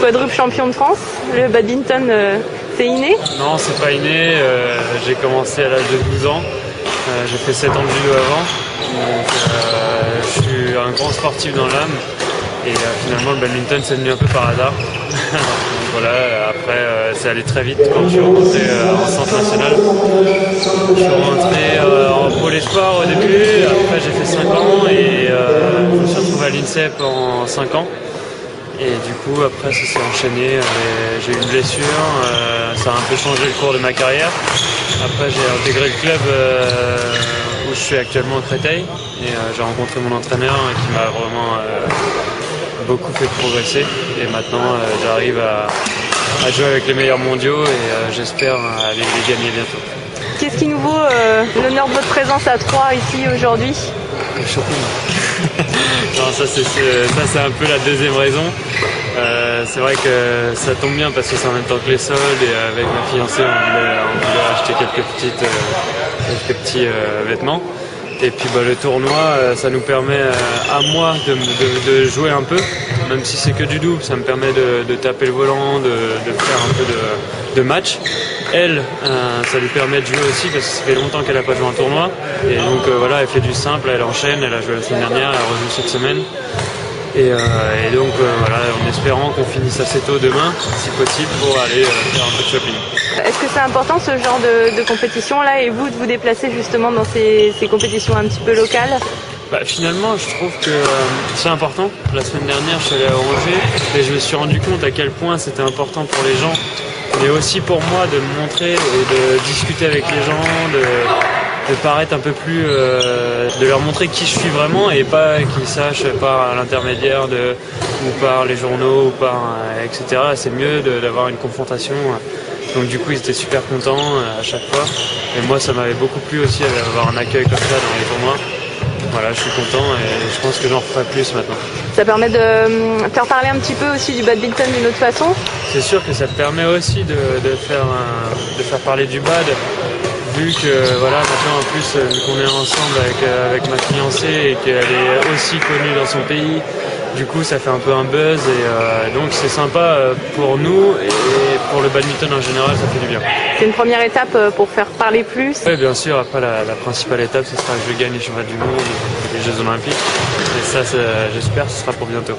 quadruple champion de France. Le badminton, c'est inné? Non, c'est pas inné. J'ai commencé à l'âge de 12 ans. J'ai fait 7 ans de judo avant. Donc, je suis un grand sportif dans l'âme. Et finalement, le badminton, c'est venu un peu par hasard. Donc voilà, après, c'est allé très vite quand je suis rentré en centre national. Je suis rentré en pôle espoir au début. Après, j'ai fait 5 ans et je me suis retrouvé à l'INSEP en 5 ans. Et du coup, après, ça s'est enchaîné. J'ai eu une blessure. Ça a un peu changé le cours de ma carrière. Après, j'ai intégré le club où je suis actuellement à Créteil. Et j'ai rencontré mon entraîneur qui m'a vraiment beaucoup fait progresser. Et maintenant, j'arrive à jouer avec les meilleurs mondiaux et j'espère aller les gagner bientôt. Qu'est-ce qui nous vaut l'honneur de votre présence à Troyes ici aujourd'hui? Le shopping. Non, ça c'est un peu la deuxième raison. C'est vrai que ça tombe bien parce que c'est en même temps que les soldes et avec ma fiancée on voulait acheter quelques petits vêtements. Et puis le tournoi, ça nous permet à moi de jouer un peu, même si c'est que du double, ça me permet de taper le volant, de faire un peu de match. Elle, ça lui permet de jouer aussi parce que ça fait longtemps qu'elle n'a pas joué un tournoi. Et donc voilà, elle fait du simple, elle enchaîne, elle a joué la semaine dernière, elle rejoue cette semaine. Et donc voilà, en espérant qu'on finisse assez tôt demain, si possible, pour aller faire un peu de shopping. Est-ce que c'est important ce genre de compétition là et vous de vous déplacer justement dans ces compétitions un petit peu locales? Finalement, je trouve que c'est important. La semaine dernière, je suis allé à Angers et je me suis rendu compte à quel point c'était important pour les gens, mais aussi pour moi de me montrer et de discuter avec les gens, de paraître un peu plus, de leur montrer qui je suis vraiment et pas qu'ils sachent par l'intermédiaire ou par les journaux ou par etc. C'est mieux d'avoir une confrontation. Donc du coup ils étaient super contents à chaque fois. Et moi ça m'avait beaucoup plu aussi d'avoir un accueil comme ça dans les tournois. Voilà, je suis content et je pense que j'en referai plus maintenant. Ça permet de faire parler un petit peu aussi du badminton d'une autre façon? C'est sûr que ça permet aussi de faire parler du bad. Vu que voilà, maintenant en plus vu qu'on est ensemble avec ma fiancée et qu'elle est aussi connue dans son pays, du coup ça fait un peu un buzz et donc c'est sympa pour nous et pour le badminton en général, ça fait du bien. C'est une première étape pour faire parler plus? Oui, bien sûr, après la principale étape ce sera que je gagne les championnats du monde, les Jeux Olympiques et ça j'espère ce sera pour bientôt.